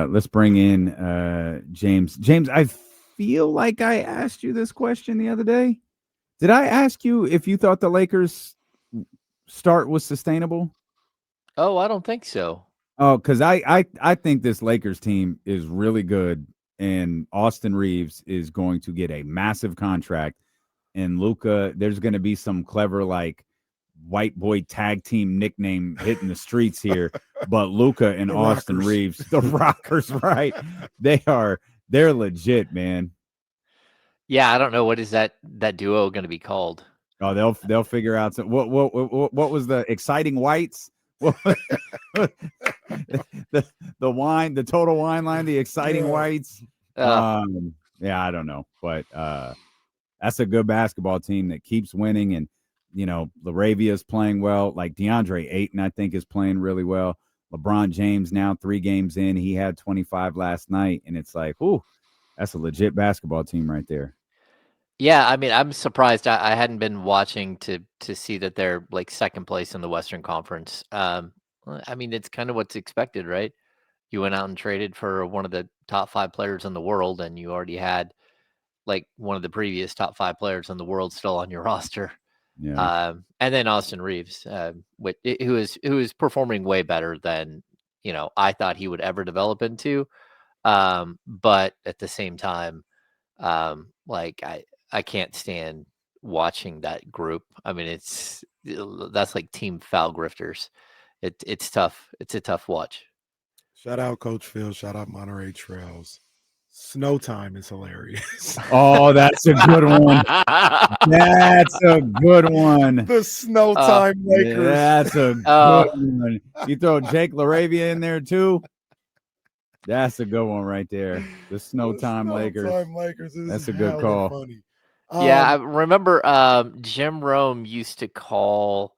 let's bring in James. James, I feel like I asked you this question the other day. Did I ask you if you thought the Lakers start was sustainable? Oh, I don't think so. Oh, because I think this Lakers team is really good, and Austin Reeves is going to get a massive contract. And Luka, there's going to be some clever like white boy tag team nickname hitting the streets here. But Luka and Austin Reeves, the Rockers, right? They're legit, man. Yeah, I don't know what is that duo going to be called. Oh, they'll figure out some, what was the exciting whites? the wine, the total wine line, the exciting whites. Yeah, I don't know, but that's a good basketball team that keeps winning, and Laravia's playing well. Like DeAndre Ayton, I think, is playing really well. LeBron James now 3 games in, he had 25 last night, and it's like, ooh, that's a legit basketball team right there. Yeah, I mean, I'm surprised. I hadn't been watching to see that they're like second place in the Western Conference. I mean, it's kind of what's expected, right? You went out and traded for one of the top 5 players in the world, and you already had like one of the previous top 5 players in the world still on your roster. Yeah. And then Austin Reeves, who is performing way better than I thought he would ever develop into. But at the same time, like I can't stand watching that group. I mean, that's like team foul grifters. It's tough. It's a tough watch. Shout out Coach Phil. Shout out Monterey Trails. Snow Time is hilarious. Oh, that's a good one. That's a good one. The Snow Time Lakers. That's a good one. You throw Jake LaRavia in there too. That's a good one right there. The Snow Time Lakers. That's a good call. Funny. Yeah, I remember Jim Rome used to call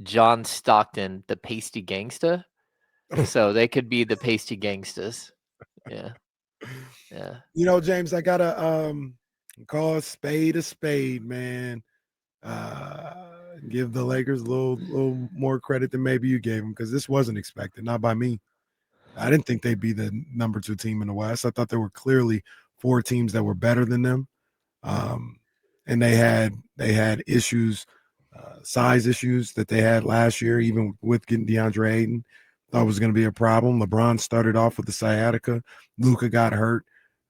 John Stockton the Pasty Gangsta. So they could be the Pasty Gangstas. Yeah. Yeah. James, I gotta call a spade, man. Give the Lakers a little more credit than maybe you gave them, because this wasn't expected, not by me. I didn't think they'd be the number 2 team in the West. I thought there were clearly 4 teams that were better than them. And they had issues, size issues that they had last year, even with getting DeAndre Ayton. Thought it was going to be a problem. LeBron started off with the sciatica. Luka got hurt.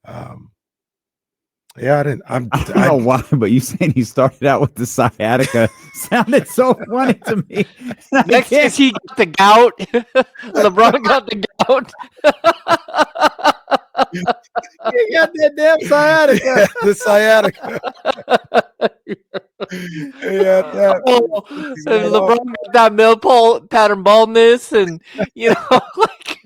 Yeah, I don't know why, but you saying he started out with the sciatica sounded so funny to me. Next is he got the gout. LeBron got the gout. He got that damn sciatica. The sciatica. LeBron got that mill pole pattern baldness, and like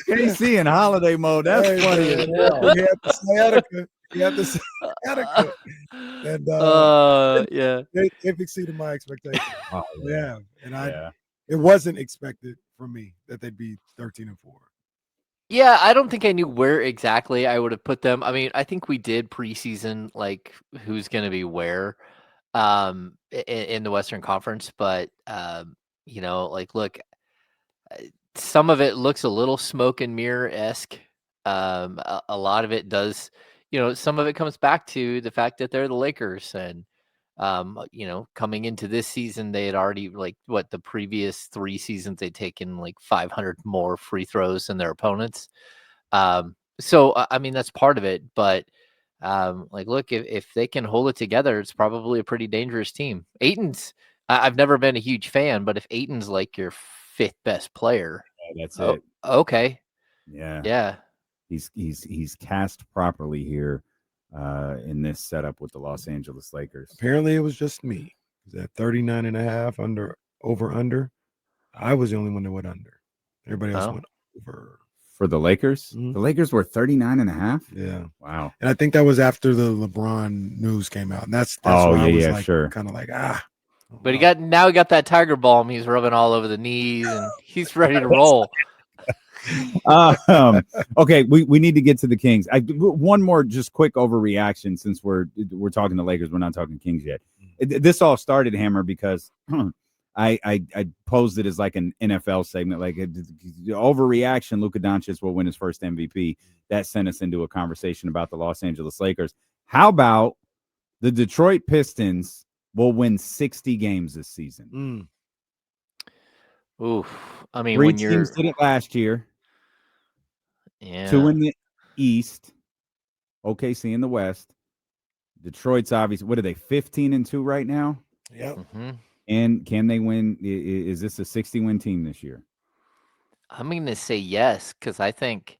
KC in holiday mode. That's funny as hell. He had the sciatica. And yeah, they've exceeded my expectations. Oh, yeah. And it wasn't expected from me that they'd be 13-4. Yeah, I don't think I knew where exactly I would have put them. I mean, I think we did preseason, like who's going to be where in the Western Conference, but like look, some of it looks a little smoke and mirror-esque. A lot of it does, some of it comes back to the fact that they're the Lakers, and coming into this season, they had already, like, the previous 3 seasons, they'd taken like 500 more free throws than their opponents. So, I mean, that's part of it. But, like, look, if they can hold it together, it's probably a pretty dangerous team. Ayton's, I've never been a huge fan, but if Ayton's like your 5th best player, that's it. Okay. Yeah. He's cast properly here. In this setup with the Los Angeles Lakers. Apparently it was just me. Is that 39.5 over? I was the only one that went under. Everybody else went over. For the Lakers? Mm-hmm. The Lakers were 39.5? Yeah. Wow. And I think that was after the LeBron news came out. And that's why I was like, sure. Kind of like, But he got that tiger balm. He's rubbing all over the knees, and he's ready to roll. Okay, we need to get to the Kings. One more just quick overreaction, since we're talking the Lakers, we're not talking Kings yet. This all started, Hammer, because I posed it as like an NFL segment, like the overreaction. Luka Doncic will win his first MVP. That sent us into a conversation about the Los Angeles Lakers. How about the Detroit Pistons will win 60 games this season? Oof. I mean, 3 when teams you're, did it last year. 2 yeah, in the East. OKC in the West. Detroit's obviously, what are they, 15-2 right now? Yep. mm-hmm. And can they win? Is this a 60-win team this year? I'm going to say yes, because I think,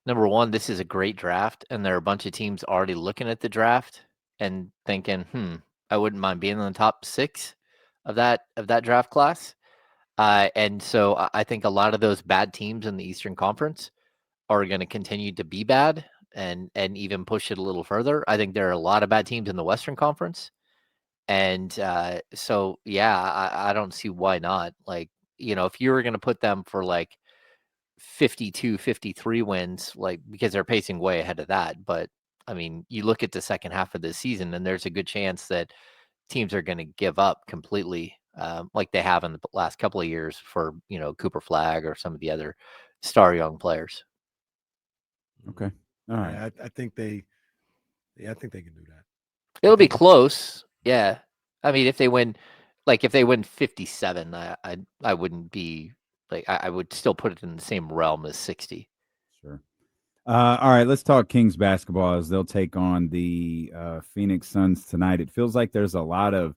number one, this is a great draft, and there are a bunch of teams already looking at the draft and thinking, I wouldn't mind being in the top 6 of that draft class. And so I think a lot of those bad teams in the Eastern Conference are going to continue to be bad and even push it a little further. I think there are a lot of bad teams in the Western Conference. And so, yeah, I don't see why not. Like, if you were going to put them for like 52, 53 wins, like, because they're pacing way ahead of that. But I mean, you look at the second half of the season, and there's a good chance that teams are going to give up completely, like they have in the last couple of years for, Cooper Flag or some of the other star young players. Okay. All right. Yeah, I think they can do that. It'll be close. Yeah. I mean, if they win 57, I wouldn't be like, I would still put it in the same realm as 60. Sure. All right, let's talk Kings basketball as they'll take on the Phoenix Suns tonight. It feels like there's a lot of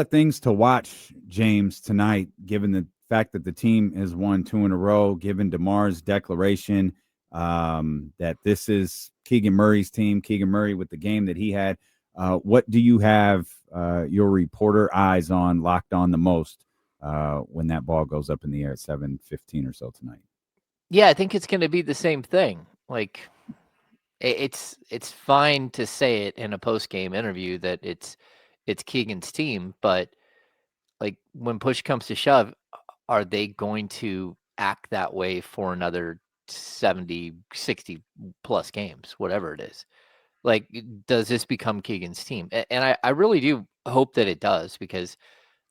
things to watch, James, tonight, given the fact that the team has won 2 in a row, given DeMar's declaration that this is Keegan Murray's team, Keegan Murray with the game that he had. What do you have your reporter eyes on, locked on the most when that ball goes up in the air at 7:15 or so tonight? Yeah, I think it's going to be the same thing. Like, it's fine to say it in a post-game interview that it's Keegan's team, but like when push comes to shove, are they going to act that way for another 70, 60 plus games, whatever it is? Like, does this become Keegan's team? And I really do hope that it does, because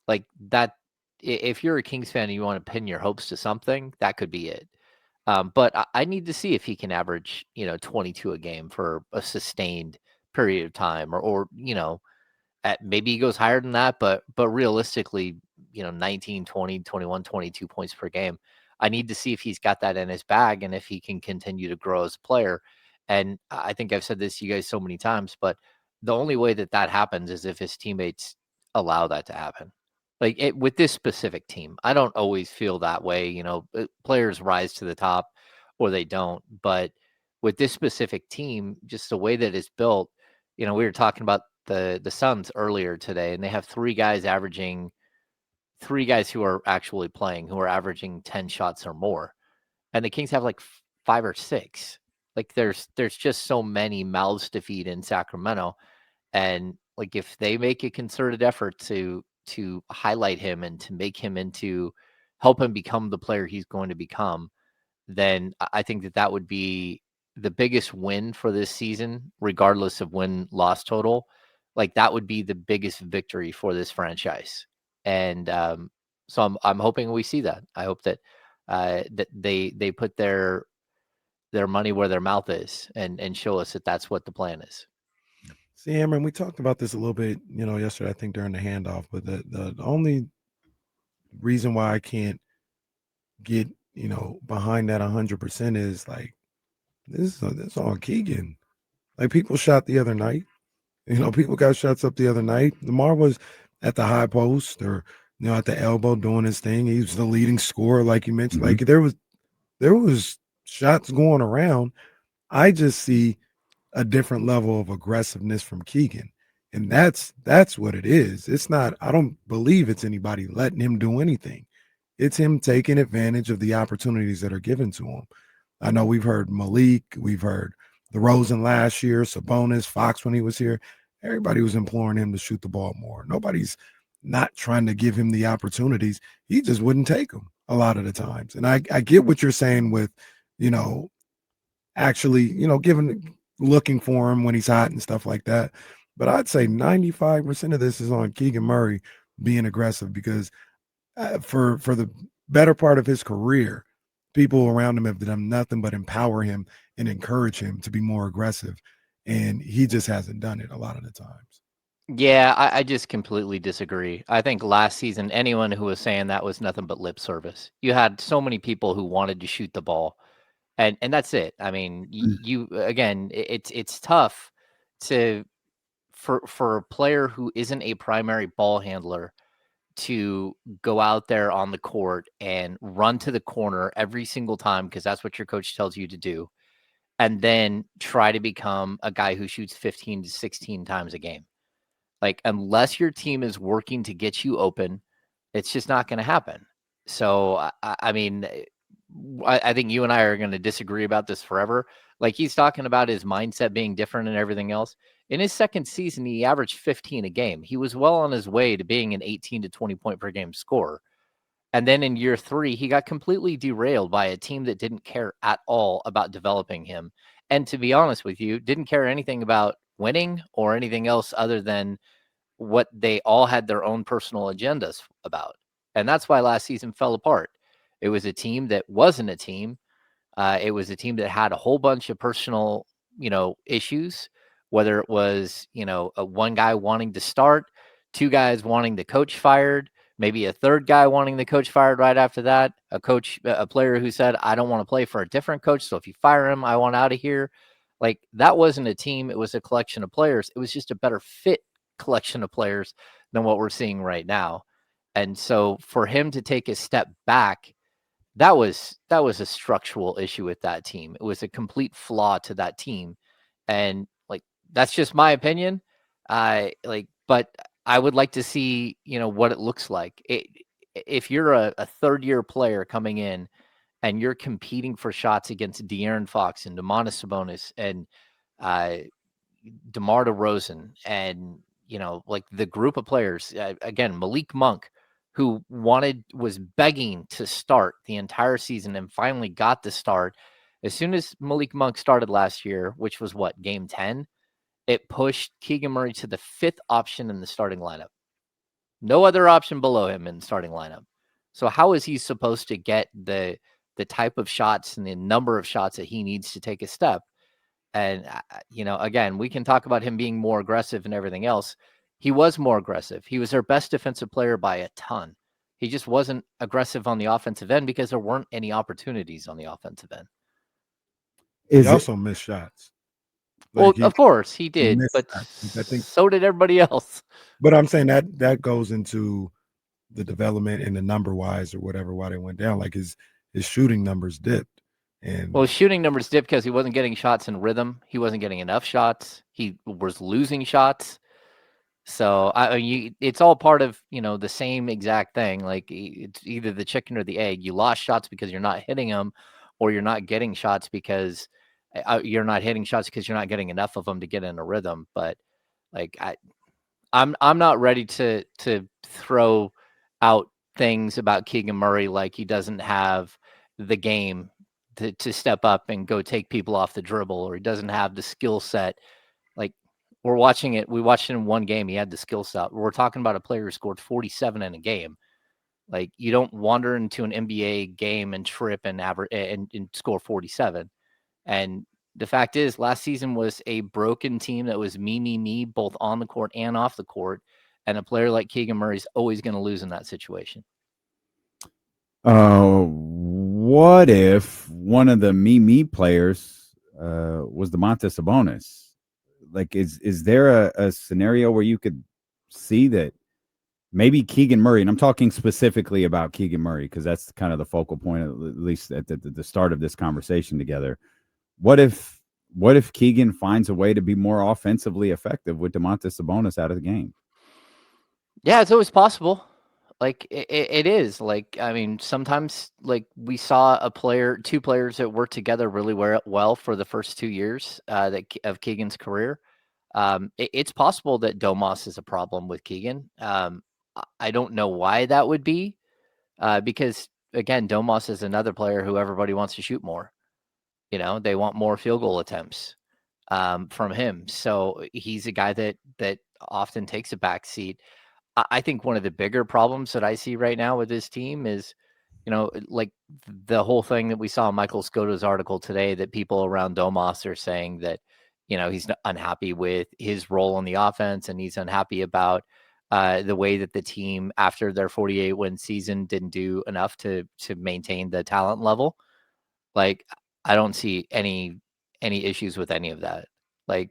like that, if you're a Kings fan and you want to pin your hopes to something, that could be it. But I need to see if he can average, 22 a game for a sustained period of time, or maybe he goes higher than that, but realistically, 19, 20, 21, 22 points per game. I need to see if he's got that in his bag and if he can continue to grow as a player. And I think I've said this to you guys so many times, but the only way that happens is if his teammates allow that to happen. Like, with this specific team, I don't always feel that way. Players rise to the top or they don't. But with this specific team, just the way that it's built, we were talking about the Suns earlier today, and they have 3 guys who are actually playing, who are averaging 10 shots or more. And the Kings have like 5 or 6. Like, there's just so many mouths to feed in Sacramento. And like, if they make a concerted effort to highlight him and to make him help him become the player he's going to become, then I think that would be the biggest win for this season, regardless of win-loss total. Like, that would be the biggest victory for this franchise. And so I'm hoping we see that. I hope that that they put their money where their mouth is and show us that that's what the plan is. See, Amron, we talked about this a little bit, yesterday, I think during the handoff, but the only reason why I can't get, behind that 100% is like, this is on Keegan. Like, people shot the other night, people got shots up the other night. DeMar was at the high post or, at the elbow doing his thing. He was the leading scorer, like you mentioned. Mm-hmm. Like, there was shots going around. I just see a different level of aggressiveness from Keegan. And that's what it is. It's not, I don't believe it's anybody letting him do anything. It's him taking advantage of the opportunities that are given to him. I know we've heard Malik, we've heard DeRozan last year, Sabonis, Fox when he was here. Everybody was imploring him to shoot the ball more. Nobody's not trying to give him the opportunities. He just wouldn't take them a lot of the times. And I get what you're saying with, actually, looking for him when he's hot and stuff like that. But I'd say 95% of this is on Keegan Murray being aggressive because for the better part of his career, people around him have done nothing but empower him and encourage him to be more aggressive. And he just hasn't done it a lot of the times. Yeah, I just completely disagree. I think last season, anyone who was saying that was nothing but lip service. You had so many people who wanted to shoot the ball, and that's it. I mean, you again, it's tough to for a player who isn't a primary ball handler to go out there on the court and run to the corner every single time because that's what your coach tells you to do, and then try to become a guy who shoots 15 to 16 times a game. Like, unless your team is working to get you open, it's just not going to happen. So, I mean, I think you and I are going to disagree about this forever. Like, he's talking about his mindset being different and everything else. In his second season, he averaged 15 a game. He was well on his way to being an 18 to 20 point per game scorer. And then in year 3, he got completely derailed by a team that didn't care at all about developing him. And to be honest with you, didn't care anything about winning or anything else other than what they all had their own personal agendas about. And that's why last season fell apart. It was a team that wasn't a team. It was a team that had a whole bunch of personal, issues, whether it was, a one guy wanting to start, two guys wanting the coach fired, maybe a third guy wanting the coach fired right after that, a player who said, I don't want to play for a different coach. So if you fire him, I want out of here. Like, that wasn't a team. It was a collection of players. It was just a better fit collection of players than what we're seeing right now. And so for him to take a step back, that was a structural issue with that team. It was a complete flaw to that team. And like, that's just my opinion. But I would like to see, what it looks like. If you're a third year player coming in and you're competing for shots against De'Aaron Fox and Domantas Sabonis and DeMar DeRozan and, like the group of players, again, Malik Monk, who was begging to start the entire season and finally got the start. As soon as Malik Monk started last year, which was game 10, it pushed Keegan Murray to the 5th option in the starting lineup. No other option below him in the starting lineup. So how is he supposed to get the type of shots and the number of shots that he needs to take a step? And, again, we can talk about him being more aggressive and everything else. He was more aggressive. He was their best defensive player by a ton. He just wasn't aggressive on the offensive end because there weren't any opportunities on the offensive end. He also missed shots. Well, of course he did, but I think so did everybody else. But I'm saying that goes into the development and the number wise or whatever why they went down. Like his shooting numbers dipped. And Well, shooting numbers dipped because he wasn't getting shots in rhythm. He wasn't getting enough shots. He was losing shots. So it's all part of, the same exact thing. Like, it's either the chicken or the egg. You lost shots because you're not hitting them, or you're not getting shots because you're not hitting shots because you're not getting enough of them to get in a rhythm. But like, I'm not ready to throw out things about Keegan Murray like he doesn't have the game to step up and go take people off the dribble, or he doesn't have the skill set. Like, we watched it in one game. He had the skill set. We're talking about a player who scored 47 in a game. Like, you don't wander into an NBA game and trip and average and score 47. And the fact is, last season was a broken team that was me, both on the court and off the court. And a player like Keegan Murray is always going to lose in that situation. What if one of the me players was Domantas Sabonis? Like, is there a scenario where you could see that maybe Keegan Murray, and I'm talking specifically about Keegan Murray because that's kind of the focal point, at least at the start of this conversation together. What if Keegan finds a way to be more offensively effective with Domantas Sabonis out of the game? Yeah, it's always possible. Like, it is. Like, I mean, sometimes, like, we saw two players that worked together really well for the first 2 years of Keegan's career. It's possible that Domas is a problem with Keegan. I don't know why that would be, because, again, Domas is another player who everybody wants to shoot more. They want more field goal attempts from him. So he's a guy that often takes a back seat. I think one of the bigger problems that I see right now with this team is, like the whole thing that we saw in Michael Scotta's article today, that people around Domas are saying that, he's unhappy with his role on the offense, and he's unhappy about the way that the team, after their 48-win season, didn't do enough to maintain the talent level. Like, I don't see any issues with any of that. Like,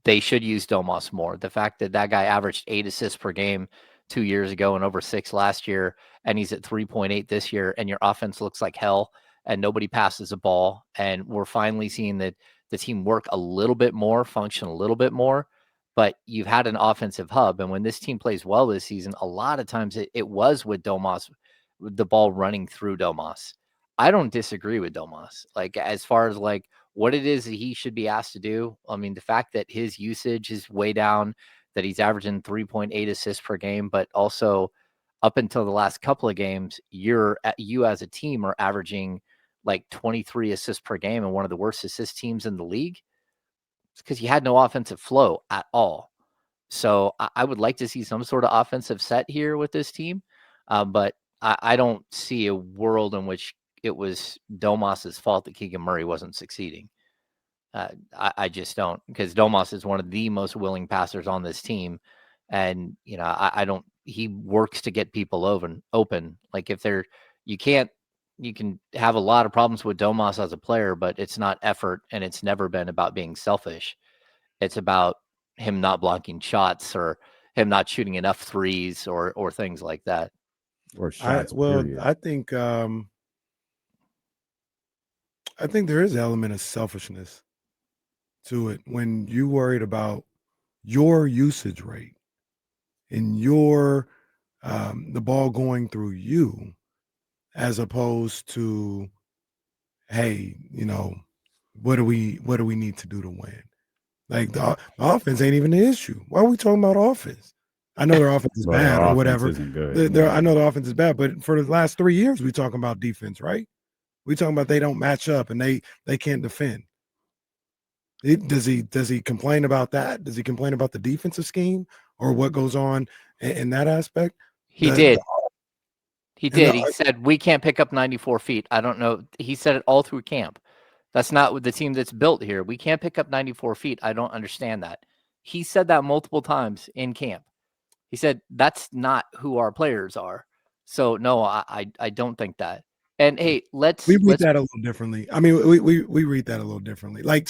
they should use Domas more. The fact that guy averaged 8 assists per game 2 years ago and over 6 last year, and he's at 3.8 this year, and your offense looks like hell, and nobody passes a ball, and we're finally seeing that the team work a little bit more, function a little bit more, but you've had an offensive hub, and when this team plays well this season, a lot of times it was with Domas, with the ball running through Domas. I don't disagree with Domas. Like, as far as like what it is that he should be asked to do, I mean, the fact that his usage is way down, that he's averaging 3.8 assists per game, but also up until the last couple of games, you as a team are averaging like 23 assists per game and one of the worst assist teams in the league. It's because you had no offensive flow at all. So I would like to see some sort of offensive set here with this team, but I don't see a world in which it was Domas's fault that Keegan Murray wasn't succeeding. I just don't, because Domas is one of the most willing passers on this team, and I don't. He works to get people open. Like, if they're, you can have a lot of problems with Domas as a player, but it's not effort, and it's never been about being selfish. It's about him not blocking shots, or him not shooting enough threes, or things like that. Or shots. Period. I think there is an element of selfishness to it when you worried about your usage rate and your the ball going through you, as opposed to, hey, what do we need to do to win? Like, the offense ain't even the issue. Why are we talking about offense? I know their offense is bad or whatever. Isn't good. I know the offense is bad, but for the last 3 years, we talking about defense, right? We talking about they don't match up and they can't defend. Does he complain about that? Does he complain about the defensive scheme or what goes on in that aspect? He did. He said, we can't pick up 94 feet. I don't know. He said it all through camp. That's not with the team that's built here. We can't pick up 94 feet. I don't understand that. He said that multiple times in camp. He said, that's not who our players are. So no, I don't think that. And hey, we read that a little differently. I mean, we read that a little differently. Like,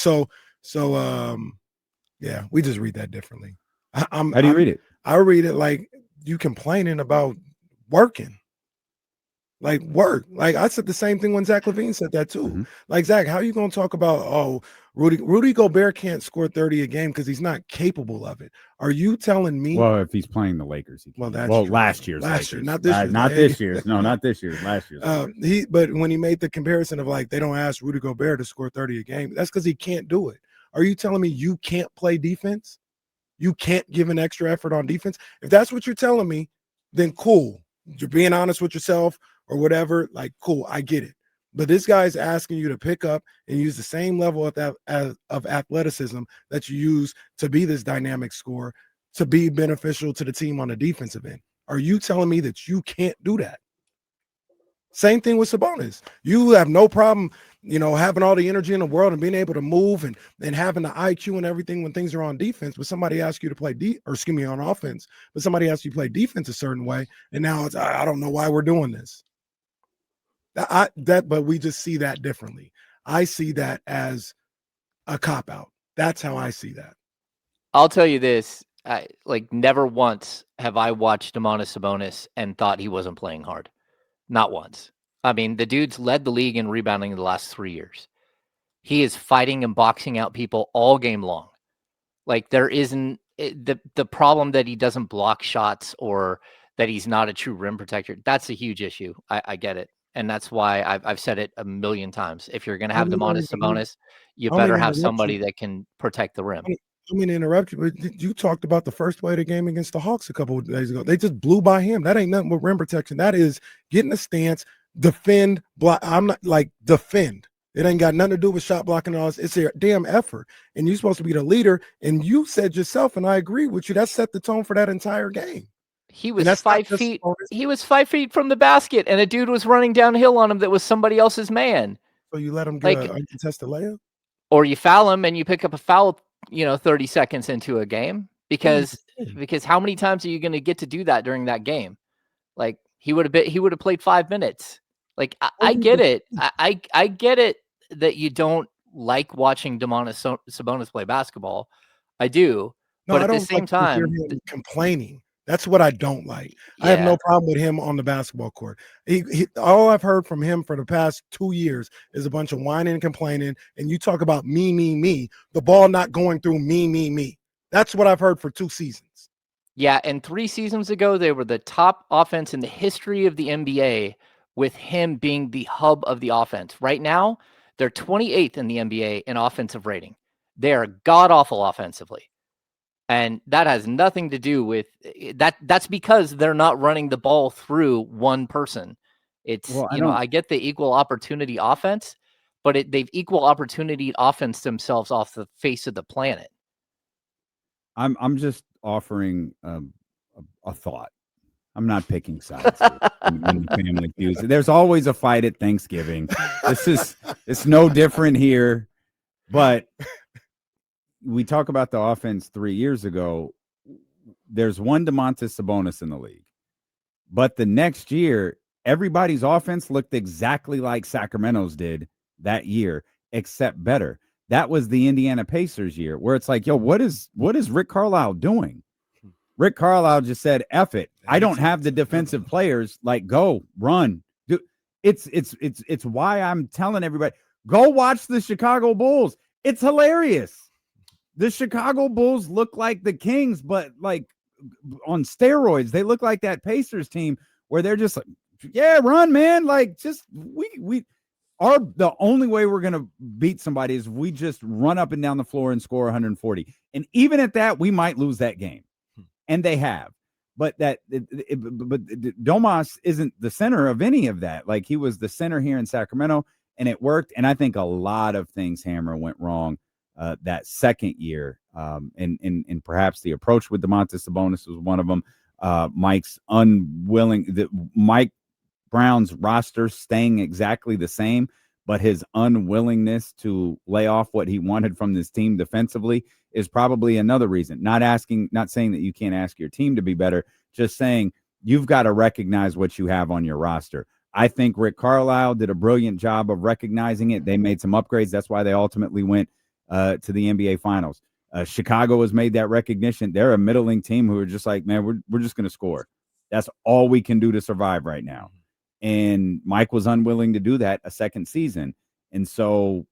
yeah, we just read that differently. How do you read it? I read it like you complaining about working. Like, work. Like, I said the same thing when Zach LaVine said that too. Mm-hmm. Like, Zach, how are you going to talk about, Rudy Gobert can't score 30 a game because he's not capable of it? Are you telling me? Well, if he's playing the Lakers, he can. Well, last year, not this year, no, not this year, last year. But when he made the comparison of, like, they don't ask Rudy Gobert to score 30 a game, that's because he can't do it. Are you telling me you can't play defense? You can't give an extra effort on defense? If that's what you're telling me, then cool. You're being honest with yourself or whatever. Like, cool, I get it. But this guy's asking you to pick up and use the same level of athleticism that you use to be this dynamic scorer, to be beneficial to the team on the defensive end. Are you telling me that you can't do that? Same thing with Sabonis. You have no problem, having all the energy in the world and being able to move and having the IQ and everything when things are on defense. But somebody asks you to play on offense, but somebody asks you to play defense a certain way, and now it's, I don't know why we're doing this. But we just see that differently. I see that as a cop-out. That's how I see that. I'll tell you this, never once have I watched Domantas Sabonis and thought he wasn't playing hard. Not once. I mean, the dude's led the league in rebounding the last 3 years. He is fighting and boxing out people all game long. Like, there isn't the problem that he doesn't block shots or that he's not a true rim protector. That's a huge issue. I get it. And that's why I've said it a million times. If you're going to have Domantas Sabonis, you better have somebody that can protect the rim. I mean, to interrupt you, but you talked about the first play of the game against the Hawks a couple of days ago. They just blew by him. That ain't nothing but rim protection. That is getting a stance, defend, block. I'm not like defend. It ain't got nothing to do with shot blocking and all this. It's a damn effort. And you're supposed to be the leader. And you said yourself, and I agree with you, that set the tone for that entire game. He was that's not 5 just feet. Sabonis. He was 5 feet from the basket, and a dude was running downhill on him that was somebody else's man. So you let him get Like, an uncontested layup? or you foul him and you pick up a foul, 30 seconds into a game because 100%. how many times are you going to get to do that during that game? Like he would have played 5 minutes. Like I get it. I get it that you don't like watching Domantas Sabonis play basketball. I do. No, But I at the don't like same to hear time, him complaining. That's what I don't like. I have yeah. no problem with him on the basketball court. All I've heard from him for the past 2 years is a bunch of whining and complaining. And you talk about me, the ball not going through me. That's what I've heard for 2 seasons. Yeah, and 3 seasons ago, they were the top offense in the history of the NBA with him being the hub of the offense. Right now, they're 28th in the NBA in offensive rating. They are god-awful offensively. And that has nothing to do with that. That's because they're not running the ball through one person. It's, Well, I get the equal opportunity offense, but they've equal opportunity offense themselves off the face of the planet. I'm just offering a thought. I'm not picking sides here in the family feuds. There's always a fight at Thanksgiving. It's no different here. But we talk about the offense 3 years ago. There's one Domantas Sabonis in the league. But the next year, everybody's offense looked exactly like Sacramento's did that year, except better. That was the Indiana Pacers year where it's like, yo, what is Rick Carlisle doing? Rick Carlisle just said, F it. I don't have the defensive players. Like, go, run. It's why I'm telling everybody, go watch the Chicago Bulls. It's hilarious. The Chicago Bulls look like the Kings, but like on steroids. They look like that Pacers team where they're just like, yeah, run, man. Like, just the only way we're going to beat somebody is we just run up and down the floor and score 140. And even at that, we might lose that game. And they have. But Domas isn't the center of any of that. Like, he was the center here in Sacramento, and it worked. And I think a lot of things, Hammer, went wrong that second year. And perhaps the approach with Domantas Sabonis was one of them. Mike's Mike Brown's roster staying exactly the same, but his unwillingness to lay off what he wanted from this team defensively is probably another reason. Not saying that you can't ask your team to be better, just saying you've got to recognize what you have on your roster. I think Rick Carlisle did a brilliant job of recognizing it. They made some upgrades. That's why they ultimately went to the NBA Finals. Chicago has made that recognition. They're a middling team who are just like, man, we're just going to score. That's all we can do to survive right now. And Mike was unwilling to do that a second season. And so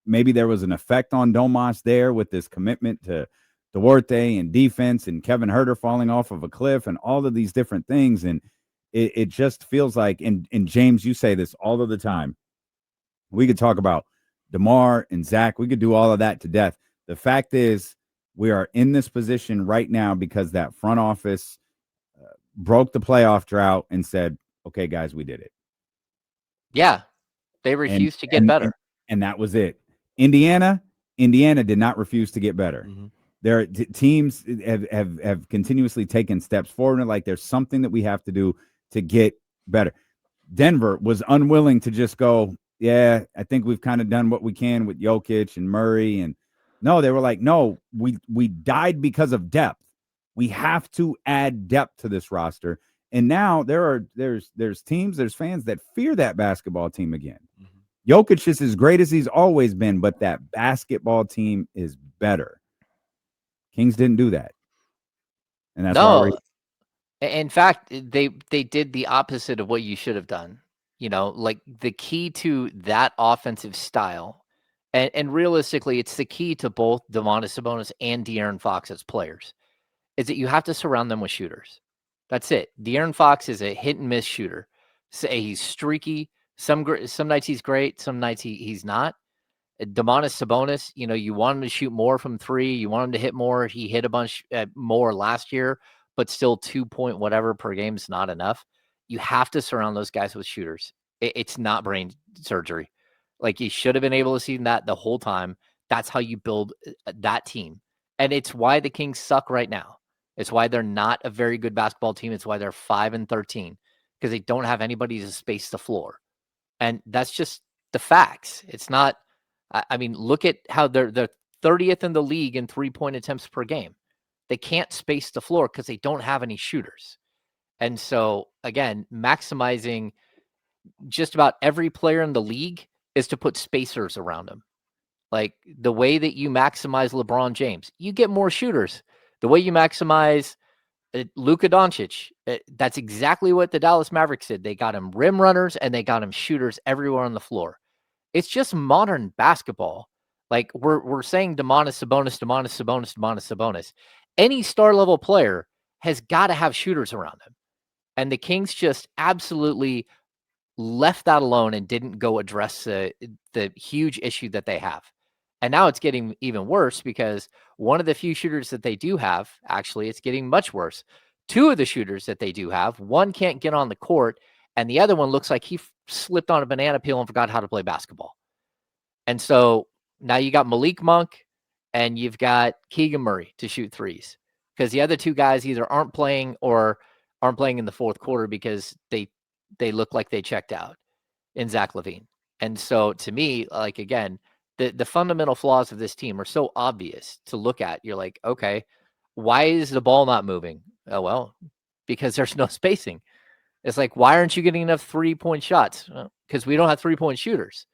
maybe there was an effect on Domas there with this commitment to Duarte and defense and Kevin Huerter falling off of a cliff and all of these different things. And it just feels like, and James, you say this all of the time. We could talk about DeMar and Zach. We could do all of that to death. The fact is, we are in this position right now because that front office broke the playoff drought and said, okay, guys, we did it. Yeah. They refused to get better. And that was it. Indiana did not refuse to get better. Mm-hmm. Their teams have continuously taken steps forward. And like, there's something that we have to do to get better. Denver was unwilling to just go, yeah, I think we've kind of done what we can with Jokic and Murray. And no, they were like, no, we died because of depth. We have to add depth to this roster. And now there's teams, there's fans that fear that basketball team again. Mm-hmm. Jokic is as great as he's always been, but that basketball team is better. Kings didn't do that. And that's why in fact, they did the opposite of what you should have done. Like the key to that offensive style, and realistically, it's the key to both Domantas Sabonis and De'Aaron Fox as players, is that you have to surround them with shooters. That's it. De'Aaron Fox is a hit and miss shooter. So he's streaky. Some nights he's great. Some nights he's not. Domantas Sabonis, you want him to shoot more from three. You want him to hit more. He hit a bunch more last year, but still 2 point whatever per game is not enough. You have to surround those guys with shooters. It's not brain surgery. Like, you should have been able to see that the whole time. That's how you build that team. And it's why the Kings suck right now. It's why they're not a very good basketball team. It's why they're 5-13, because they don't have anybody to space the floor. And that's just the facts. It's not, I mean, look at how they're 30th in the league in 3-point attempts per game. They can't space the floor because they don't have any shooters. And so, again, maximizing just about every player in the league is to put spacers around them. Like the way that you maximize LeBron James, you get more shooters. The way you maximize Luka Doncic, that's exactly what the Dallas Mavericks did. They got him rim runners and they got him shooters everywhere on the floor. It's just modern basketball. Like we're saying Domantas Sabonis. Any star level player has got to have shooters around him. And the Kings just absolutely left that alone and didn't go address the huge issue that they have. And now it's getting even worse because one of the few shooters that they do have, actually, it's getting much worse. Two of the shooters that they do have, one can't get on the court, and the other one looks like he slipped on a banana peel and forgot how to play basketball. And so now you got Malik Monk and you've got Keegan Murray to shoot threes because the other two guys either aren't playing or aren't playing in the fourth quarter because they look like they checked out in Zach LaVine. And so to me, like, again, the fundamental flaws of this team are so obvious to look at. You're like, okay, why is the ball not moving? Oh, well, because there's no spacing. It's like, why aren't you getting enough 3-point shots? Because we don't have 3-point shooters.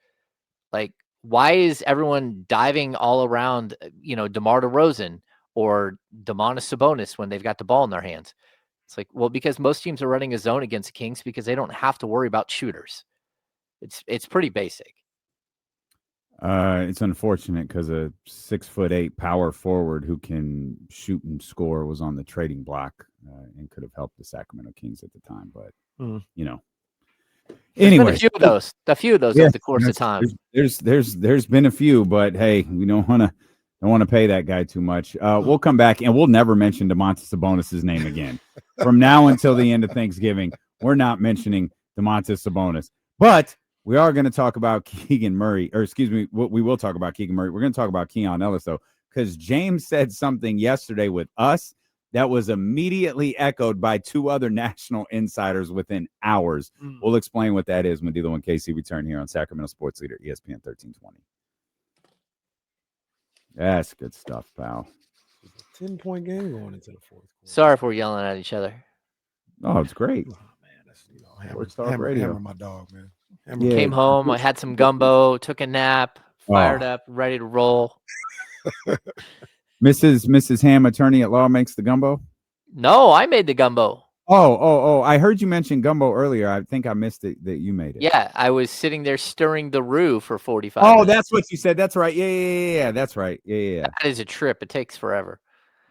Like, why is everyone diving all around, DeMar DeRozan or Domantas Sabonis when they've got the ball in their hands? It's like, well, because most teams are running a zone against the Kings because they don't have to worry about shooters. It's pretty basic. It's unfortunate because a 6'8" power forward who can shoot and score was on the trading block and could have helped the Sacramento Kings at the time. But anyway, a few of those over the course of time. There's been a few, but hey, we don't want to pay that guy too much. We'll come back and we'll never mention Domantas Sabonis' name again. From now until the end of Thanksgiving, we're not mentioning Domantas Sabonis, but we are going to talk about Keegan Murray, or excuse me, we will talk about Keegan Murray. We're going to talk about Keon Ellis, though, because James said something yesterday with us that was immediately echoed by two other national insiders within hours. We'll explain what that is when D'Lo and KC return here on Sacramento Sports Leader, ESPN 1320. That's good stuff, pal. 10-point game going into the fourth quarter. Sorry if we're yelling at each other. Oh, it's great. Oh, man, that's hammer my dog, man. Came home, I had some gumbo, took a nap, fired up, ready to roll. Mrs. Ham, attorney at law, makes the gumbo? No, I made the gumbo. Oh, I heard you mention gumbo earlier. I think I missed it that you made it. Yeah, I was sitting there stirring the roux for 45 minutes. Oh, that's what you said. That's right. Yeah, that's right. Yeah. That is a trip. It takes forever.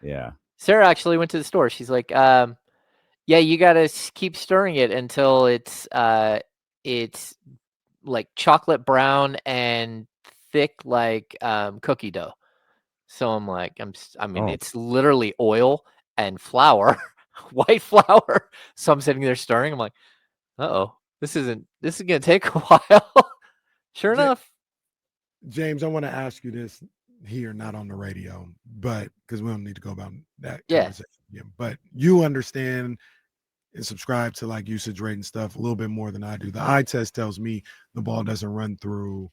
Yeah. Sarah actually went to the store. She's like, yeah, you got to keep stirring it until it's like chocolate brown and thick like cookie dough. So I'm like, it's literally oil and flour, white flour. So I'm sitting there stirring. I'm like, this is gonna take a while. Sure enough. James, I want to ask you this here, not on the radio, but because we don't need to go about that conversation. Yeah, but you understand and subscribe to like usage rate and stuff a little bit more than I do. The eye test tells me the ball doesn't run through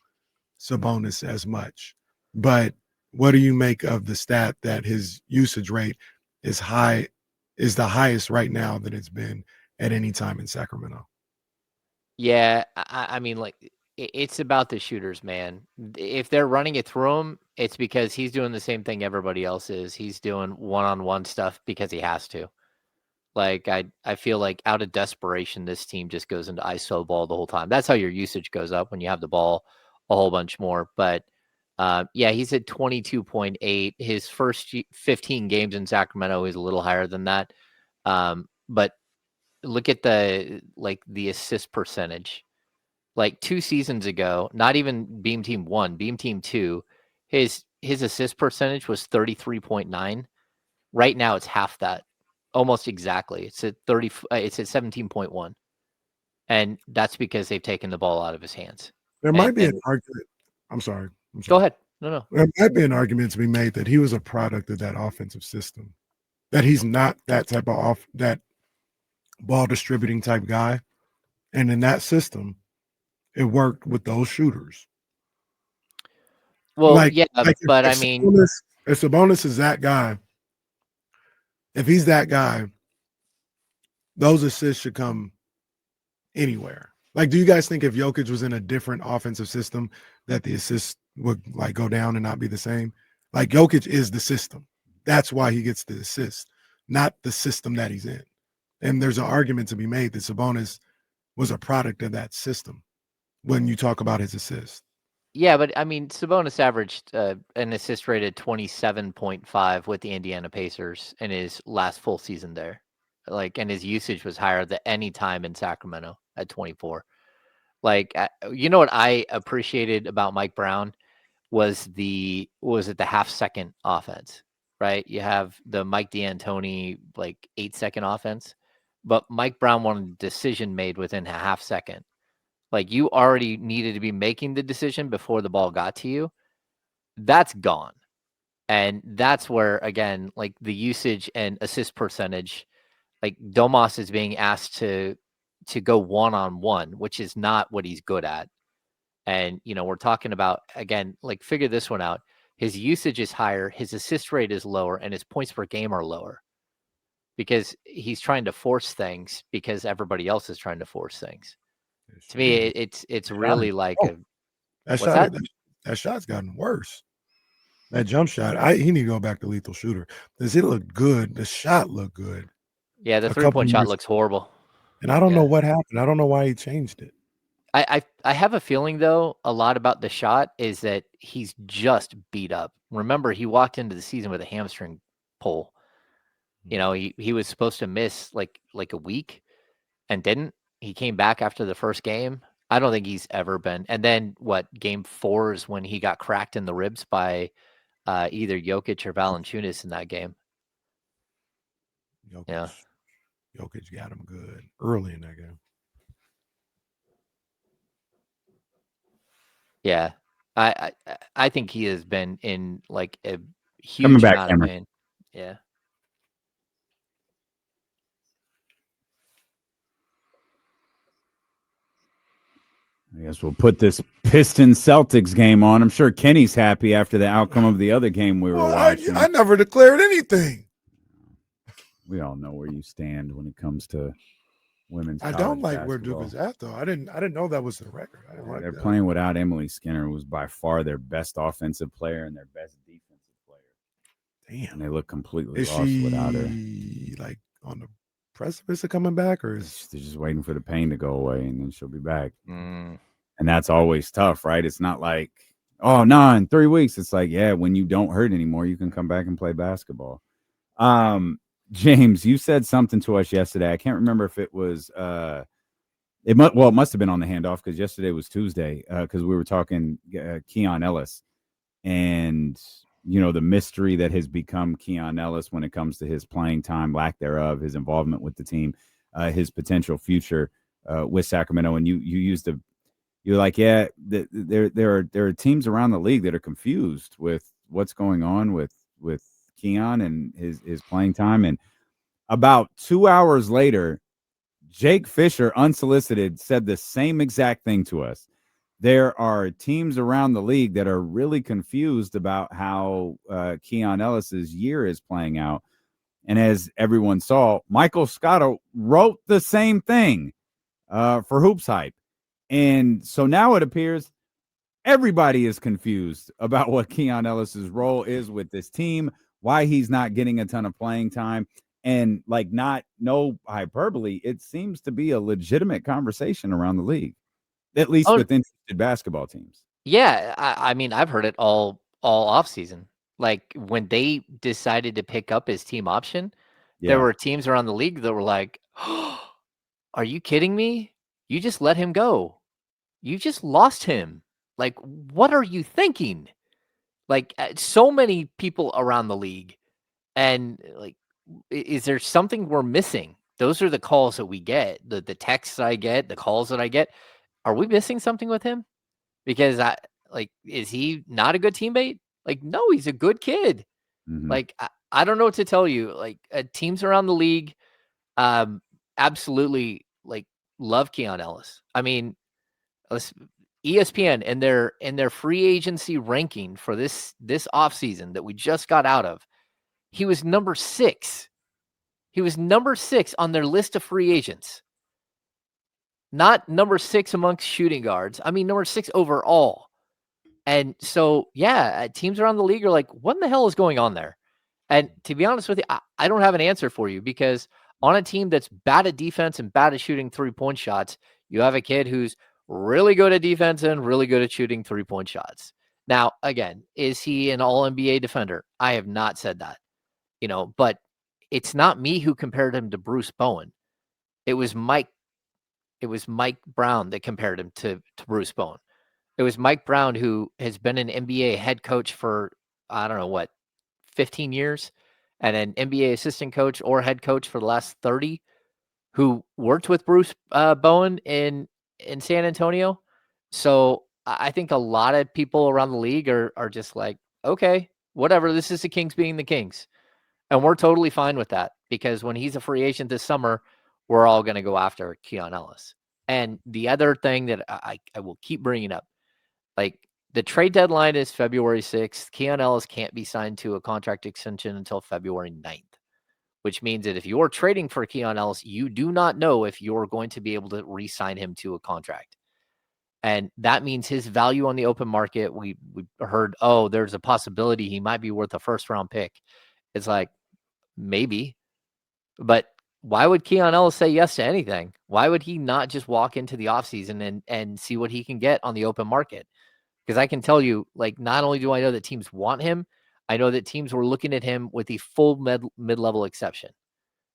Sabonis as much. But what do you make of the stat that his usage rate is the highest right now that it's been at any time in Sacramento? Yeah, I mean, like, it's about the shooters, man. If they're running it through him, it's because he's doing the same thing everybody else is. He's doing one-on-one stuff because he has to. Like, I feel like out of desperation, this team just goes into ISO ball the whole time. That's how your usage goes up when you have the ball a whole bunch more. But, yeah, he's at 22.8. His first 15 games in Sacramento is a little higher than that. But look at the assist percentage. Like 2 seasons ago, not even Beam Team 1, Beam Team 2, his assist percentage was 33.9. Right now, it's half that. Almost exactly. It's at 17.1. And that's because they've taken the ball out of his hands. There might be an argument. I'm sorry. Go ahead. No. There might be an argument to be made that he was a product of that offensive system. that he's not that type of that ball distributing type guy. And in that system, it worked with those shooters. Well, Like, yeah, but I if mean, Sabonis is that guy, if he's that guy, those assists should come anywhere. Like, do you guys think if Jokic was in a different offensive system that the assists would like go down and not be the same? Like, Jokic is the system. That's why he gets the assist, not the system that he's in. And there's an argument to be made that Sabonis was a product of that system when you talk about his assist. yeah, but I mean, Sabonis averaged an assist rate of 27.5 with the Indiana Pacers in his last full season there. Like, and his usage was higher than any time in Sacramento at 24. Like, you know what I appreciated about Mike Brown was the half-second offense, right? You have the Mike D'Antoni, like, 8-second offense, but Mike Brown wanted a decision made within a half second. Like, you already needed to be making the decision before the ball got to you. That's gone. And that's where, again, like, the usage and assist percentage, like, Domas is being asked to go one-on-one, which is not what he's good at. And, we're talking about, again, like, figure this one out. His usage is higher, his assist rate is lower, and his points per game are lower because he's trying to force things because everybody else is trying to force things. To me, it's really like that shot's gotten worse. That jump shot, he need to go back to lethal shooter. Does it look good? The shot looked good. Yeah, the 3-point shot looks horrible. And I don't know what happened. I don't know why he changed it. I have a feeling, though, a lot about the shot is that he's just beat up. Remember, he walked into the season with a hamstring pull. He was supposed to miss like a week and didn't. He came back after the first game. I don't think he's ever been. And then game 4 is when he got cracked in the ribs by either Jokic or Valanciunas in that game. Jokic got him good early in that game. Yeah, I think he has been in like a huge amount of pain. Yeah. I guess we'll put this Pistons Celtics game on. I'm sure Kenny's happy after the outcome of the other game we were watching. I never declared anything. We all know where you stand when it comes to women's. I don't like where Duke is at, though. I didn't know that was the record. They're playing without Emily Skinner, who was by far their best offensive player and their best defensive player. Damn, and they look completely lost without her. Like on the precipice of coming back, or they're just waiting for the pain to go away and then she'll be back. And that's always tough, right? It's not like, oh no, in 3 weeks. It's like, yeah, when you don't hurt anymore, you can come back and play basketball. James, you said something to us yesterday. I can't remember if it was it must have been on the handoff because yesterday was Tuesday because we were talking Keon Ellis and the mystery that has become Keon Ellis when it comes to his playing time, lack thereof, his involvement with the team, his potential future with Sacramento. And you're like, yeah, there are teams around the league that are confused with what's going on with Keon and his playing time. And about 2 hours later, Jake Fisher, unsolicited, said the same exact thing to us. There are teams around the league that are really confused about how Keon Ellis's year is playing out. And as everyone saw, Michael Scotto wrote the same thing for Hoops Hype. And so now it appears everybody is confused about what Keon Ellis's role is with this team, why he's not getting a ton of playing time. And no hyperbole, it seems to be a legitimate conversation around the league, at least with interested basketball teams. Yeah, I mean, I've heard it all off season. Like when they decided to pick up his team option, there were teams around the league that were like, oh, "Are you kidding me? You just let him go. You just lost him. Like, what are you thinking?" Like, so many people around the league, and like, is there something we're missing? Those are the calls that we get, the texts I get, the calls that I get. Are we missing something with him? Because is he not a good teammate? Like, no, he's a good kid. Mm-hmm. Like, I don't know what to tell you. Like teams around the league, absolutely like love Keon Ellis. I mean, ESPN and their free agency ranking for this offseason that we just got out of, he was number 6. He was number 6 on their list of free agents. Not number 6 amongst shooting guards. I mean, number 6 overall. And so, yeah, teams around the league are like, what in the hell is going on there? And to be honest with you, I don't have an answer for you because on a team that's bad at defense and bad at shooting 3-point shots, you have a kid who's really good at defense and really good at shooting 3-point shots. Now, again, is he an all-NBA defender? I have not said that, but it's not me who compared him to Bruce Bowen. It was Mike Brown that compared him to Bruce Bowen. It was Mike Brown, who has been an NBA head coach for, I don't know, 15 years, and an NBA assistant coach or head coach for the last 30, who worked with Bruce Bowen in San Antonio. So I think a lot of people around the league are just like, okay, whatever. This is the Kings being the Kings. And we're totally fine with that because when he's a free agent this summer, we're all going to go after Keon Ellis. And the other thing that I will keep bringing up, like the trade deadline is February 6th. Keon Ellis can't be signed to a contract extension until February 9th, which means that if you're trading for Keon Ellis, you do not know if you're going to be able to re-sign him to a contract. And that means his value on the open market, we heard, there's a possibility he might be worth a first-round pick. It's like, maybe. But why would Keon Ellis say yes to anything? Why would he not just walk into the offseason and see what he can get on the open market? Because I can tell you, like, not only do I know that teams want him, I know that teams were looking at him with the full mid-level exception.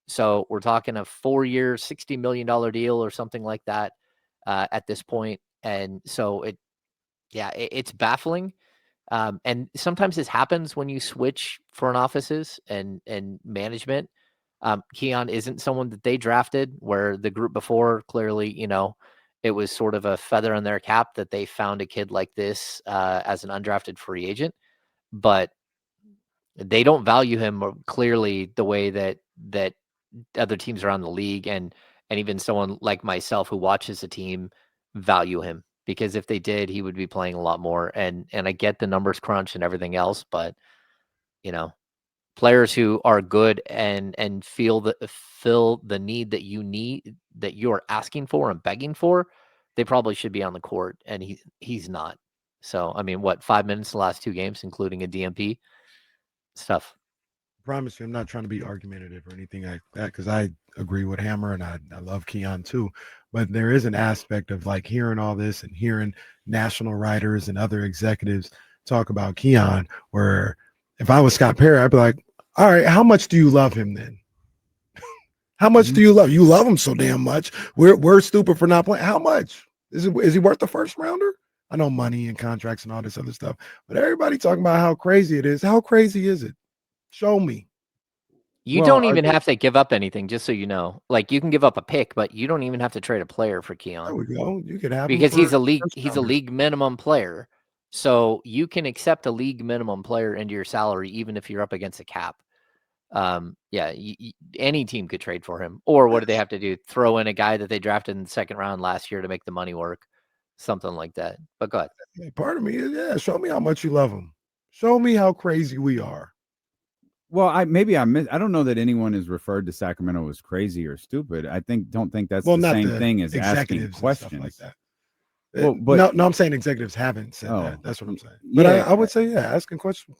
So we're talking a 4-year, $60 million deal or something like that at this point. And so it's baffling. And sometimes this happens when you switch front offices and management. Keon isn't someone that they drafted, where the group before clearly, it was sort of a feather in their cap that they found a kid like this as an undrafted free agent. But they don't value him clearly the way that other teams around the league and even someone like myself who watches the team value him. Because if they did, he would be playing a lot more. And I get the numbers crunch and everything else, but players who are good and fill the need that you're asking for and begging for, they probably should be on the court, and he's not. So I mean, 5 minutes the last 2 games, including a DMP stuff. I promise you, I'm not trying to be argumentative or anything like that because I agree with Hammer and I love Keon too. But there is an aspect of like hearing all this and hearing national writers and other executives talk about Keon, where if I was Scott Perry, I'd be like, all right, how much do you love him then? How much do you love? You love him so damn much. We're stupid for not playing. How much? Is he worth the first rounder? I know money and contracts and all this other stuff, but everybody talking about how crazy it is. How crazy is it? Show me. You don't even have to give up anything, just so you know. Like, you can give up a pick, but you don't even have to trade a player for Keon. There we go. You could have because he's a league minimum player. So you can accept a league minimum player into your salary, even if you're up against a cap. Any team could trade for him. Or what do they have to do? Throw in a guy that they drafted in the second round last year to make the money work, something like that. But go ahead. Part of me is, show me how much you love him. Show me how crazy we are. Well, I don't know that anyone has referred to Sacramento as crazy or stupid. Don't think that's the same thing as asking questions like that. Well, but no, I'm saying executives haven't said that. That's what I'm saying. But I would say, asking questions.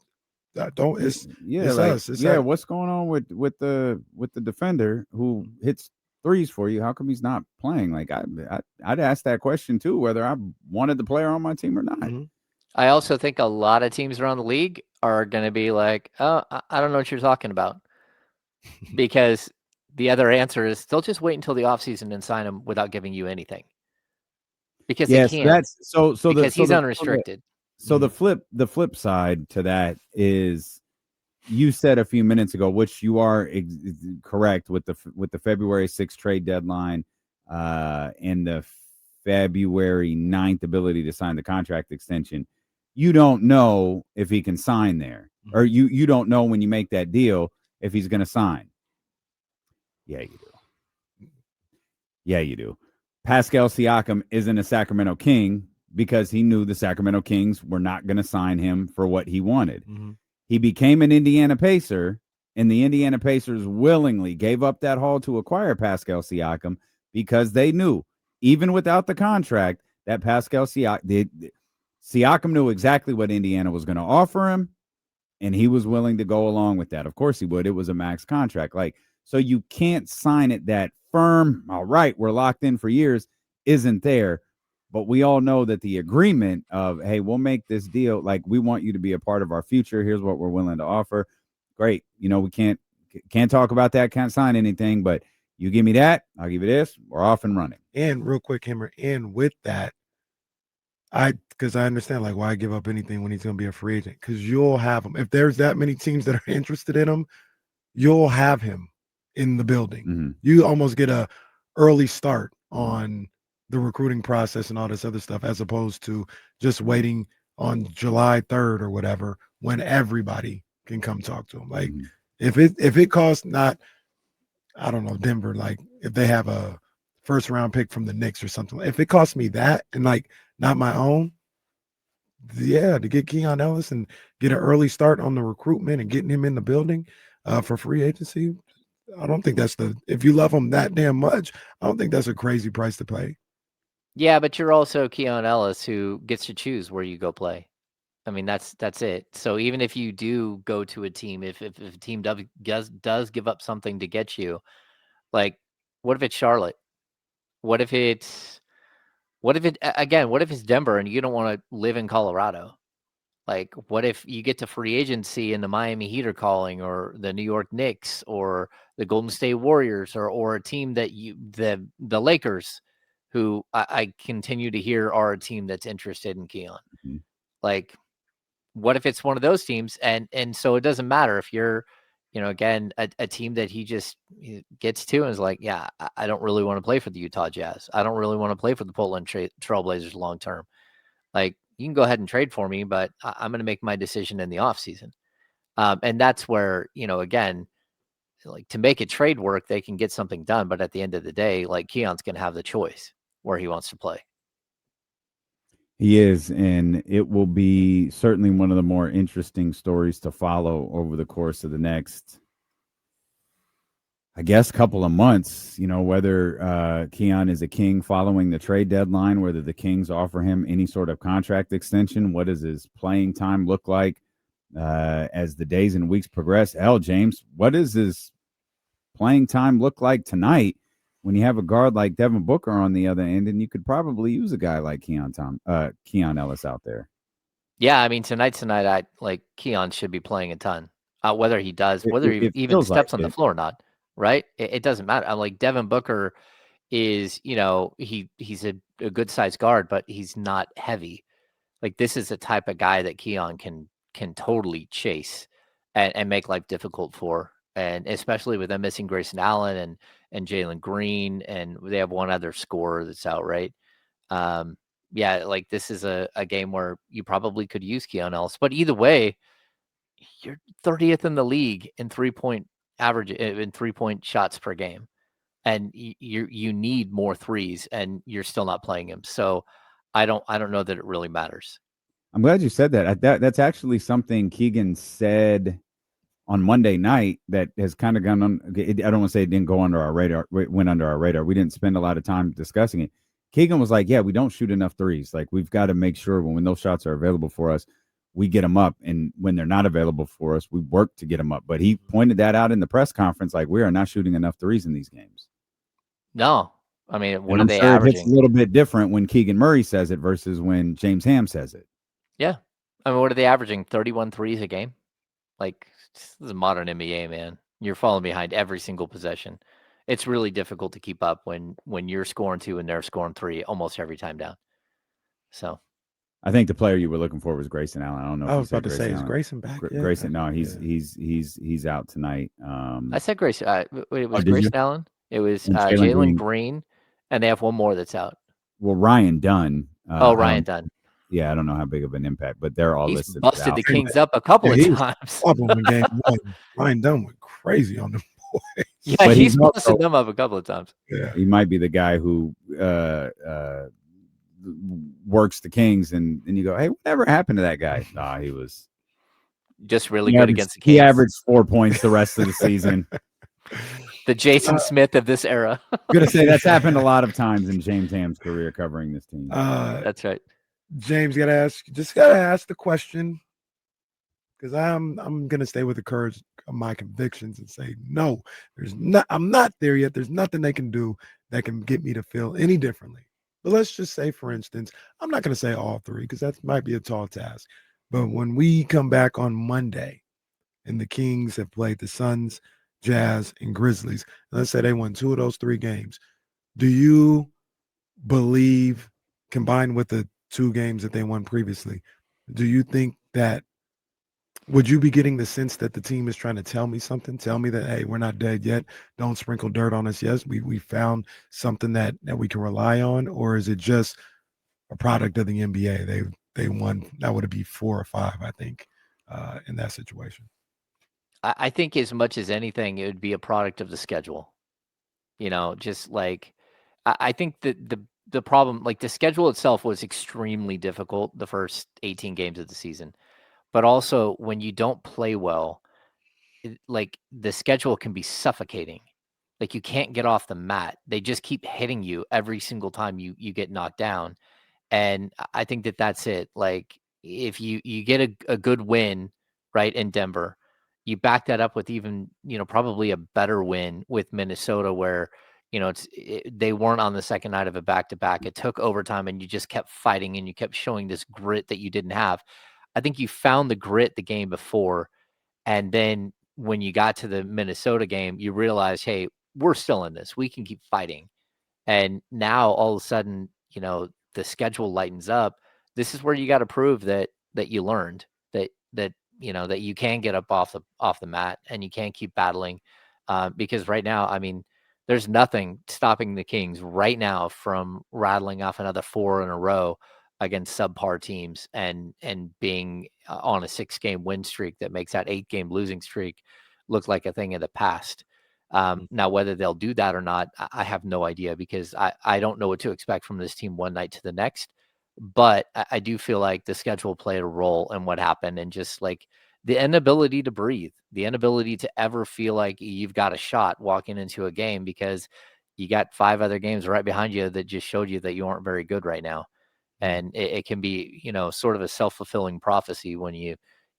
It's us. It's what's going on with the defender who hits threes for you? How come he's not playing? Like I'd ask that question too, whether I wanted the player on my team or not. Mm-hmm. I also think a lot of teams around the league are going to be like, oh, I don't know what you're talking about. Because the other answer is they'll just wait until the offseason and sign him without giving you anything. Because they can't. He's unrestricted. So the flip side to that is, you said a few minutes ago, which you are correct with the February 6th trade deadline and the February 9th ability to sign the contract extension. you don't know if he can sign there, or you don't know when you make that deal if he's going to sign. Yeah, you do. Yeah, you do. Pascal Siakam isn't a Sacramento King because he knew the Sacramento Kings were not going to sign him for what he wanted. Mm-hmm. He became an Indiana Pacer, and the Indiana Pacers willingly gave up that haul to acquire Pascal Siakam because they knew, even without the contract, that Pascal Siakam knew exactly what Indiana was going to offer him, and he was willing to go along with that. Of course he would. It was a max contract. So you can't sign it that firm, all right, we're locked in for years, isn't there. But we all know that the agreement of, hey, we'll make this deal. We want you to be a part of our future. Here's what we're willing to offer. Great. We can't talk about that, can't sign anything, but you give me that, I'll give you this. We're off and running. And real quick, Hammer, and with that, because I understand why give up anything when he's going to be a free agent, because you'll have him. If there's that many teams that are interested in him, you'll have him in the building. Mm-hmm. You almost get a early start on the recruiting process and all this other stuff, as opposed to just waiting on July 3rd or whatever when everybody can come talk to him. Mm-hmm. If it costs not, I don't know, Denver, if they have a first round pick from the Knicks or something, if it costs me that and not my own, to get Keon Ellis and get an early start on the recruitment and getting him in the building for free agency, I don't think if you love him that damn much, I don't think that's a crazy price to pay. Yeah, but you're also Keon Ellis, who gets to choose where you go play. I mean, that's it. So even if you do go to a team, if a team does give up something to get you, what if it's Charlotte? What if it's Denver and you don't want to live in Colorado? What if you get to free agency and the Miami Heat are calling, or the New York Knicks, or the Golden State Warriors, or a team that the Lakers, who I continue to hear are a team that's interested in Keon. Mm-hmm. What if it's one of those teams? And so it doesn't matter if you're, again, a team that he just gets to and is like, yeah, I don't really want to play for the Utah Jazz. I don't really want to play for the Portland Trailblazers long term. You can go ahead and trade for me, but I'm going to make my decision in the offseason. And that's where, again, to make a trade work, they can get something done. But at the end of the day, Keon's going to have the choice where he wants to play. He is, and it will be certainly one of the more interesting stories to follow over the course of the next, I guess, couple of months. Whether Keon is a King following the trade deadline, whether the Kings offer him any sort of contract extension, what does his playing time look like as the days and weeks progress? Hell, James, what does his playing time look like tonight when you have a guard like Devin Booker on the other end, and you could probably use a guy like Keon Ellis out there? Yeah, I mean, tonight, Keon should be playing a ton. Whether he does, whether he even steps on the floor or not, right? It doesn't matter. Devin Booker is, he's a good sized guard, but he's not heavy. This is the type of guy that Keon can totally chase and make life difficult for. And especially with them missing Grayson Allen and Jalen Green, and they have one other scorer that's out, right? This is a game where you probably could use Keon Ellis. But either way, you're 30th in the league in 3-point average, in 3-point shots per game. And you need more threes, and you're still not playing him. So I don't know that it really matters. I'm glad you said that. That's actually something Keegan said on Monday night that has kind of gone on. I don't want to say it didn't go under our radar. It went under our radar. We didn't spend a lot of time discussing it. Keegan was like, yeah, we don't shoot enough threes. We've got to make sure when those shots are available for us, we get them up. And when they're not available for us, we work to get them up. But he pointed that out in the press conference. We are not shooting enough threes in these games. No. I mean, what are they averaging? It's a little bit different when Keegan Murray says it versus when James Ham says it. Yeah. I mean, what are they averaging? 31 threes a game? This is a modern NBA, man. You're falling behind every single possession. It's really difficult to keep up when you're scoring 2 and they're scoring 3 almost every time down. So I think the player you were looking for was Grayson Allen. I don't know. I was about to say, is Grayson back? Grayson, no, he's out tonight. I said Grayson. It was Grayson Allen. It was Jalen Green, and they have one more that's out. Well, Ryan Dunn. Ryan Dunn. Yeah, I don't know how big of an impact, but they're all He's listed. busted the Kings up a couple he of was times. up on the game one. Ryan Dunn went crazy on them boys. Yeah, But he's he's busted also- them up a couple of times. Yeah. He might be the guy who works the Kings, and you go, hey, whatever happened to that guy? Nah, he was Just really good against the Kings. He averaged 4 points the rest of the season. The Jason Smith of this era. Gonna say that's happened a lot of times in James Ham's career covering this team. That's right. James, gotta ask the question, because I'm gonna stay with the courage of my convictions and say no. I'm not there yet. There's nothing they can do that can get me to feel any differently. But let's just say, for instance, I'm not gonna say all three because that might be a tall task. But when we come back on Monday, and the Kings have played the Suns, Jazz, and Grizzlies, let's say they won 2 of those 3 games. Do you believe, combined with the 2 games that they won previously, do you think that, would you be getting the sense that the team is trying to tell me something? Tell me that, hey, we're not dead yet. Don't sprinkle dirt on us. Yes, we found something that we can rely on, or is it just a product of the NBA? They won, that would be 4 or 5, I think, in that situation. I think as much as anything, it would be a product of the schedule. Just like I think that the problem, like the schedule itself was extremely difficult the first 18 games of the season. But also when you don't play well, like the schedule can be suffocating. Like you can't get off the mat. They just keep hitting you every single time you get knocked down. And I think that that's it. Like if you get a good win, right, in Denver, you back that up with even, probably a better win with Minnesota where, they weren't on the second night of a back-to-back. It took overtime and you just kept fighting and you kept showing this grit that you didn't have. I think you found the grit the game before. And then when you got to the Minnesota game, you realize, hey, we're still in this. We can keep fighting. And now all of a sudden, the schedule lightens up. This is where you got to prove that you learned that that you can get up off the mat and you can keep battling. Because right now, I mean, there's nothing stopping the Kings right now from rattling off another 4 in a row against subpar teams and being on a 6-game win streak that makes that 8-game losing streak look like a thing of the past. Now, whether they'll do that or not, I have no idea because I don't know what to expect from this team one night to the next. But I do feel like the schedule played a role in what happened, and just like the inability to breathe, the inability to ever feel like you've got a shot walking into a game because you got 5 other games right behind you that just showed you that you aren't very good right now. And it can be, sort of a self-fulfilling prophecy when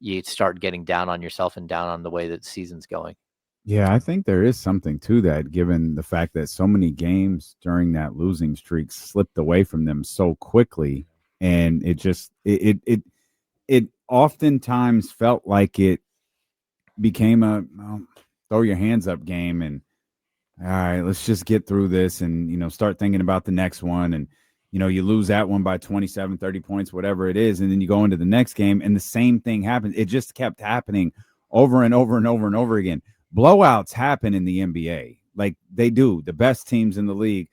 you start getting down on yourself and down on the way that the season's going. Yeah, I think there is something to that, given the fact that so many games during that losing streak slipped away from them so quickly, and it just it oftentimes felt like it became a throw your hands up game, and all right, let's just get through this, and start thinking about the next one, and you lose that one by 27, 30 points, whatever it is, and then you go into the next game, and the same thing happens. It just kept happening over and over and over and over again. Blowouts happen in the NBA. Like they do. The best teams in the league,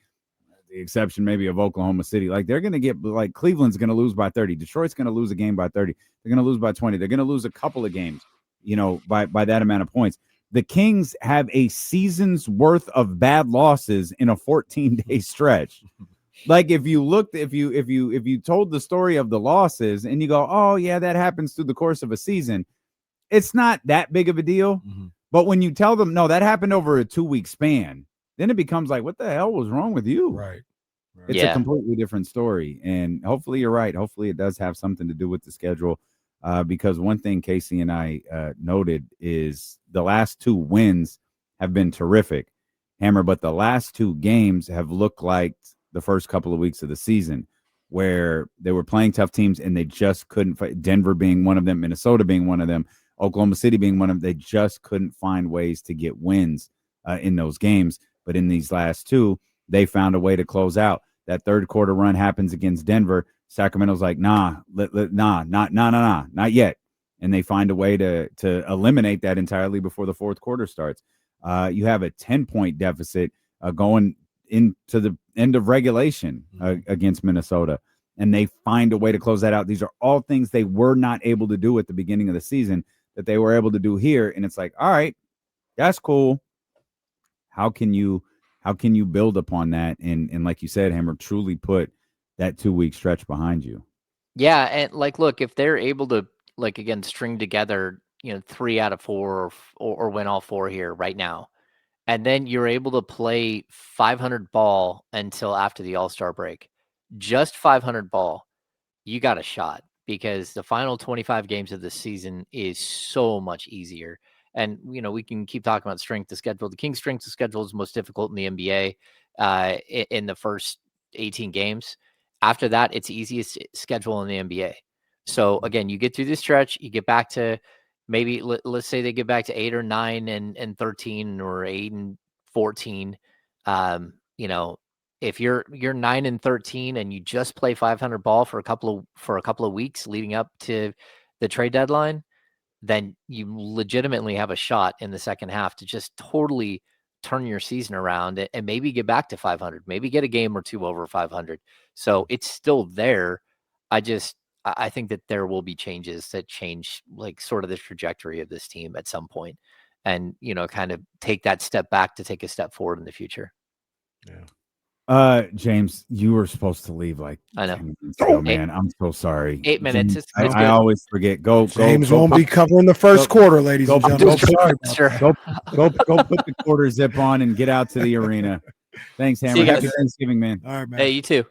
the exception maybe of Oklahoma City, like they're going to get, like Cleveland's going to lose by 30. Detroit's going to lose a game by 30. They're going to lose by 20. They're going to lose a couple of games, by that amount of points. The Kings have a season's worth of bad losses in a 14-day stretch. Like if you told the story of the losses and you go, oh yeah, that happens through the course of a season, it's not that big of a deal. Mm-hmm. But when you tell them, no, that happened over a 2-week span, then it becomes like, what the hell was wrong with you? Right. It's a completely different story. And hopefully you're right. Hopefully it does have something to do with the schedule. Because one thing Casey and I noted is the last 2 wins have been terrific, Hammer, but the last 2 games have looked like the first couple of weeks of the season where they were playing tough teams and they just couldn't fight. Denver being one of them, Minnesota being one of them, Oklahoma City being one of them. They just couldn't find ways to get wins in those games. But in these last 2, they found a way to close out. That third quarter run happens against Denver. Sacramento's like, not yet. And they find a way to eliminate that entirely before the fourth quarter starts. You have a 10-point deficit going into the end of regulation against Minnesota. and they find a way to close that out. These are all things they were not able to do at the beginning of the season that they were able to do here. And it's like, all right, that's cool. How can you build upon that? And like you said, Hammer, truly put that 2-week stretch behind you. Yeah. And like, look, if they're able to, like, again, string together, 3 out of 4 or win all 4 here right now, and then you're able to play 500 ball until after the All-Star break, just 500 ball, you got a shot, because the final 25 games of the season is so much easier. And, we can keep talking about strength of schedule. The Kings' strength of schedule is most difficult in the NBA in the first 18 games. After that, it's easiest schedule in the NBA. So, again, you get through this stretch, you get back to maybe, let's say they get back to 8 or 9 and 13 or 8 and 14. If you're 9 and 13 and you just play 500 ball for a couple of weeks leading up to the trade deadline, then you legitimately have a shot in the second half to just totally turn your season around and maybe get back to 500, maybe get a game or 2 over 500. So it's still there. I think that there will be changes that change, like, sort of the trajectory of this team at some point, and, kind of take that step back to take a step forward in the future. Yeah. James, you were supposed to leave like I know. 10 minutes ago, man. I'm so sorry. 8 minutes. James, It's I always forget. James won't be covering the first quarter, ladies and gentlemen. Sorry. Go put the quarter zip on and get out to the arena. Thanks, Hammer. See you guys. Happy Thanksgiving, man. All right, man. Hey, you too.